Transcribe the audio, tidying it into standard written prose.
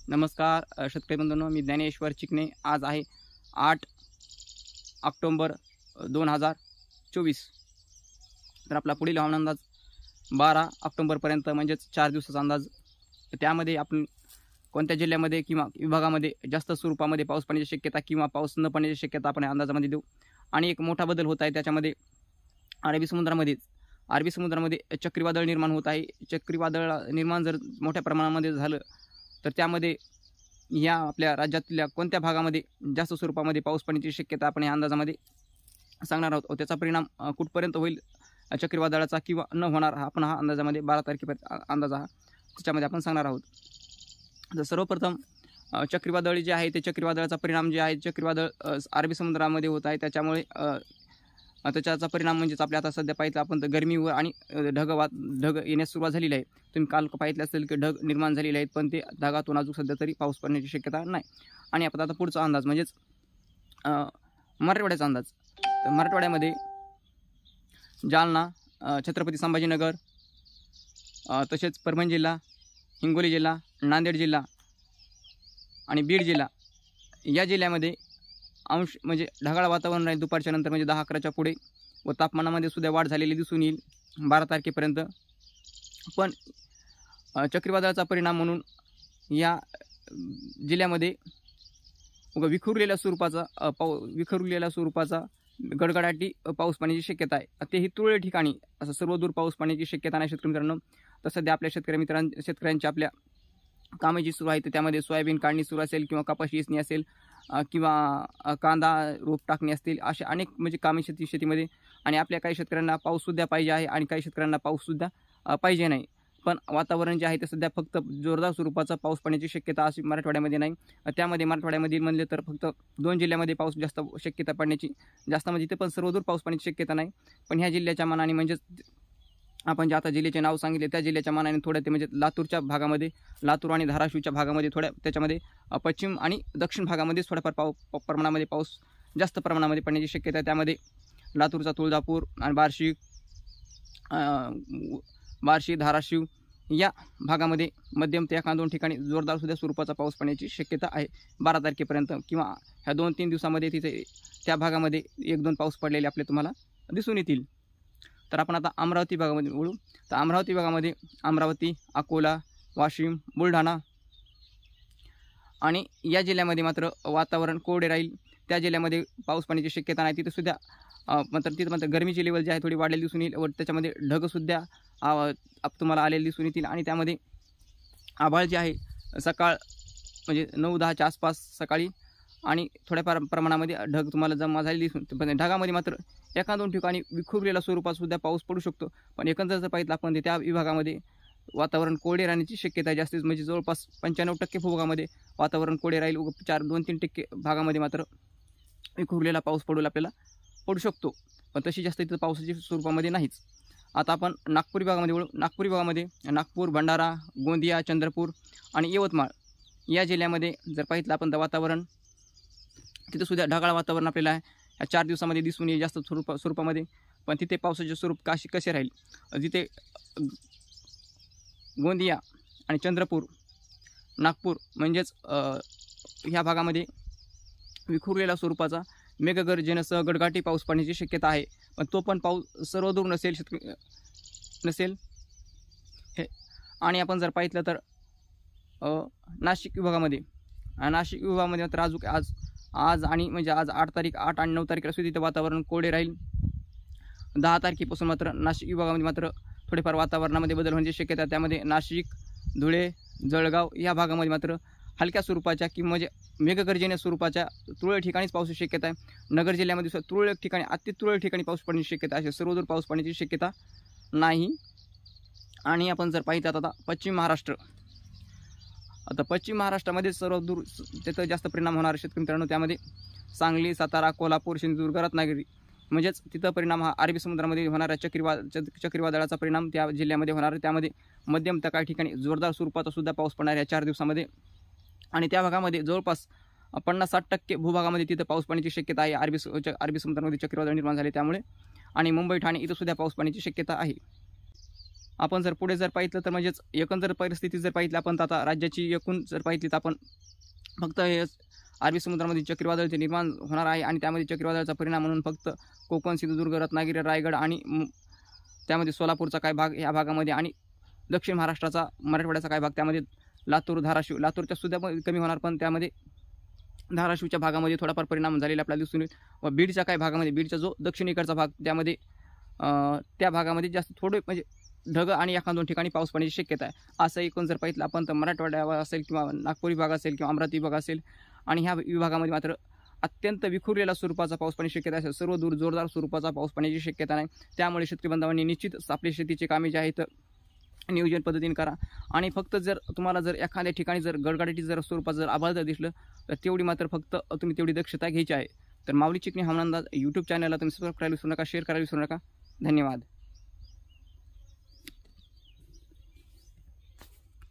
नमस्कार शेतकरी बंधूंनो, मी ज्ञानेश्वर चिकणे. आज आहे 8 ऑक्टोबर 2024. तर आपला पुढील हवामान अंदाज 12 ऑक्टोबरपर्यंत म्हणजेच 4 दिवसाचा अंदाज. त्यामध्ये आपण कोणत्या जिल्ह्यामध्ये किंवा विभागामध्ये जास्त स्वरूपामध्ये पाऊस पडण्याची शक्यता किंवा पाऊस न पडण्याची शक्यता आपण अंदाजामध्ये देऊ. आणि एक मोठा बदल होत आहे त्याच्यामध्ये. अरबी समुद्रामध्ये चक्रीवादळ निर्माण होत आहे. चक्रीवादळ निर्माण जर मोठ्या प्रमाणामध्ये झालं तर त्यामध्ये या आपल्या राज्यातल्या कोणत्या भागामध्ये जास्त स्वरूपामध्ये पाऊस पडण्याची शक्यता आपण या अंदाजामध्ये सांगणार आहोत. त्याचा परिणाम कुठपर्यंत होईल चक्रीवादळाचा किंवा न होणार हा आपण अंदाजामध्ये 12 तारखेपर्यंत अंदाज त्याच्यामध्ये आपण सांगणार आहोत. तर सर्वप्रथम चक्रीवादळ जे आहे ते चक्रीवादळाचा परिणाम जे आहे चक्रीवादळ अरबी समुद्रामध्ये होत आहे. त्याच्यामुळे त्याचा परिणाम म्हणजेच आपल्या आता सध्या पाहिलं आपण तर गरमीवर आणि ढग येण्यास सुरुवात झालेली आहे. तुम्ही काल पाहिलं असेल की ढग निर्माण झालेले आहेत, पण ते ढगातून अजून सध्या तरी पाऊस पडण्याची शक्यता नाही. आणि आपण आता पुढचा अंदाज म्हणजेच मराठवाड्याचा अंदाज. तर मराठवाड्यामध्ये जालना, छत्रपती संभाजीनगर, तसेच परभणी जिल्हा, हिंगोली जिल्हा, नांदेड जिल्हा आणि बीड जिल्हा या जिल्ह्यामध्ये अंश म्हणजे ढगाळ वातावरण राहील दुपारच्या नंतर म्हणजे 10-11च्या पुढे. व तापमानामध्ये सुद्धा वाढ झालेली दिसून येईल 12 तारखेपर्यंत. पण चक्रीवादळाचा परिणाम म्हणून या जिल्ह्यामध्ये विखुरलेल्या स्वरूपाचा गडगडाटी पाऊस पडण्याची शक्यता आहे. तेही तुरळक ठिकाणी, असं सर्वदूर पाऊस पडण्याची शक्यता नाही शेतकरी मित्रांनो. तर सध्या आपल्या शेतकऱ्यांची आपल्या कामे जी सुरू आहे तर त्यामध्ये सोयाबीन काढणी सुरू असेल किंवा कपाशी वेचणी असेल किंवा कांदा रोप टाकणे असतील, असे अनेक म्हणजे कामे शेतीमध्ये. आणि आपल्या काही शेतकऱ्यांना पाऊससुद्धा पाहिजे आहे आणि काही शेतकऱ्यांना पाऊससुद्धा पाहिजे नाही. पण वातावरण जे आहे ते सध्या फक्त जोरदार स्वरूपाचा पाऊस पडण्याची शक्यता अशी मराठवाड्यामध्ये नाही. त्यामध्ये मराठवाड्यामध्ये म्हणले तर फक्त 2 जिल्ह्यामध्ये पाऊस जास्त शक्यता पडण्याची, जास्त म्हणजे ते पण सर्वदूर पाऊस पडण्याची शक्यता नाही. पण ह्या जिल्ह्याच्या मानाने म्हणजेच आपण जे आता जिल्ह्याचे नाव सांगितले त्या जिल्ह्याच्या मानाने थोड्या ते म्हणजे लातूरच्या भागामध्ये, लातूर आणि धाराशिवच्या भागामध्ये थोड्या, त्याच्यामध्ये पश्चिम आणि दक्षिण भागामध्ये थोड्याफार प्रमाणामध्ये पाऊस जास्त प्रमाणामध्ये पडण्याची शक्यता आहे. त्यामध्ये लातूरचा तुळजापूर आणि बार्शी, धाराशिव या भागामध्ये मध्यम ते 1-2 ठिकाणी जोरदार सुद्धा स्वरूपाचा पाऊस पडण्याची शक्यता आहे 12 तारखेपर्यंत. किंवा ह्या 2-3 दिवसामध्ये तिथे त्या भागामध्ये 1-2 पाऊस पडलेले आपले तुम्हाला दिसून येतील. तर आपण आता अमरावती भागामध्ये वळू. तर अमरावती भागामध्ये अमरावती, अकोला, वाशिम, बुलढाणा आणि या जिल्ह्यामध्ये मात्र वातावरण कोरडे राहील. त्या जिल्ह्यामध्ये पाऊस पडण्याची शक्यता नाही. तिथं सुद्धा गरमीची लेवल जी आहे थोडी वाढलेली दिसून येईल व त्याच्यामध्ये ढगसुद्धा तुम्हाला आलेले दिसून येतील. आणि त्यामध्ये आभाळ जे आहे सकाळ म्हणजे 9-10च्या आसपास सकाळी आणि थोड्याफार प्रमाणामध्ये ढग तुम्हाला जमा झालेली दिसून, पण ढगामध्ये मात्र 1-2 ठिकाणी विखुरलेला स्वरूपात सुद्धा पाऊस पडू शकतो. पण एकंदर जर पाहिलं आपण त्या विभागामध्ये वातावरण कोरडे राहण्याची शक्यता आहे जास्तीत, म्हणजे जवळपास 95% भूभागामध्ये वातावरण कोरडे राहील. 2-3% भागामध्ये मात्र विखुरलेला पाऊस आपल्याला पडू शकतो. पण तशी जास्त इथं पावसाची स्वरूपामध्ये नाहीच. आता आपण नागपूर विभागामध्ये वळू. नागपूर विभागामध्ये नागपूर, भंडारा, गोंदिया, चंद्रपूर आणि यवतमाळ या जिल्ह्यामध्ये जर पाहिलं आपण तर वातावरण तिथे सुद्धा ढगाळ वातावरण आपल्याला या 4 दिवसामध्ये दिसून येईल जास्त स्वरूपामध्ये. पण तिथे पावसाचे स्वरूप कसे राहील, जिथे गोंदिया आणि चंद्रपूर, नागपूर म्हणजेच ह्या भागामध्ये विखुरलेला स्वरूपाचा मेघगर्जनेसह गडगडाटी पाऊस पडण्याची शक्यता आहे. पण तो पण पाऊस सर्वदूर नसेल हे. आणि आपण जर पाहिलं तर नाशिक विभागामध्ये मात्र आज आणि म्हणजे आज 8 आणि 9 तारखेला सुद्धा तिथे वातावरण कोरडे राहील. 10 तारखेपासून मात्र नाशिक विभागामध्ये मात्र थोडेफार वातावरणामध्ये बदल होण्याची शक्यता आहे. त्यामध्ये नाशिक, धुळे, जळगाव या भागामध्ये मात्र हलक्या स्वरूपाच्या किंवा म्हणजे मेघगर्जने स्वरूपाच्या तुरळक ठिकाणीच पावसाची शक्यता आहे. नगर जिल्ह्यामध्ये सुद्धा तुरळक ठिकाणी, अति तुरळक ठिकाणी पाऊस पडण्याची शक्यता आहे. सर्वदूर पाऊस पडण्याची शक्यता नाही. आणि आपण जर पाहिलं आता पश्चिम महाराष्ट्रामध्ये सर्वदूर तिथं जास्त परिणाम होणार शेतकरी मित्रांनो. त्यामध्ये सांगली, सातारा, कोल्हापूर, सिंधुदुर्ग, रत्नागिरी म्हणजेच तिथं परिणाम हा अरबी समुद्रामध्ये होणारा चक्रीवादळाचा परिणाम त्या जिल्ह्यामध्ये होणार. त्यामध्ये मध्यम तर काही ठिकाणी जोरदार स्वरूपाचा सुद्धा पाऊस पडणार या 4 दिवसामध्ये. आणि त्या भागामध्ये जवळपास 50-60% भूभागामध्ये तिथं पाऊस पडण्याची शक्यता आहे. अरबी समुद्रामध्ये चक्रीवादळ निर्माण झाले त्यामुळे. आणि मुंबई, ठाणे इथं सुद्धा पाऊस पडण्याची शक्यता आहे. आपण जर पुढे जर पाहिलं तर म्हणजेच एकंदर परिस्थिती जर पाहिली आपण तर आता राज्याची एकूण जर पाहिली तर आपण फक्त हे अरबी समुद्रामध्ये चक्रीवादळ निर्माण होणार आहे आणि त्यामध्ये चक्रीवादळाचा परिणाम म्हणून फक्त कोकण, सिंधुदुर्ग, रत्नागिरी, रायगड आणि त्यामध्ये सोलापूरचा काही भाग या भागामध्ये आणि दक्षिण महाराष्ट्राचा मराठवाड्याचा काही भाग त्यामध्ये लातूर, धाराशिव, लातूरच्या सुद्धा कमी होणार पण त्यामध्ये धाराशिवच्या भागामध्ये थोडाफार परिणाम झालेला आपल्याला दिसून येईल व बीडच्या काही भागामध्ये बीडचा जो दक्षिणेकडचा भाग त्यामध्ये त्या भागामध्ये जास्त थोडे म्हणजे ढग आणि एखाद 2 ठिकाणी पाऊस पडण्याची शक्यता आहे. असं एकूण जर पाहिलं आपण तर मराठवाड्यावर असेल किंवा नागपूर विभाग असेल किंवा अमरावती विभाग असेल आणि ह्या विभागामध्ये मात्र अत्यंत विखुरलेला स्वरूपाचा पाऊस पडण्याची शक्यता असेल. सर्व दूर जोरदार स्वरूपाचा पाऊस पडण्याची शक्यता नाही. त्यामुळे शेतकरी बांधवांनी निश्चित आपली शेतीची कामे जी आहेत नियोजन पद्धतीने करा आणि फक्त जर तुम्हाला जर एखाद्या ठिकाणी जर गडगडाटी जर स्वरूपात जर आभाळ जर दिसलं तर तेवढी मात्र फक्त तुम्ही तेवढी दक्षता घ्यायची आहे. तर माऊली चिकणी हवामान अंदाज यूट्यूब चॅनलला तुम्ही सबस्क्राईब करायला विसरू नका, शेअर करायला विसरू नका. धन्यवाद.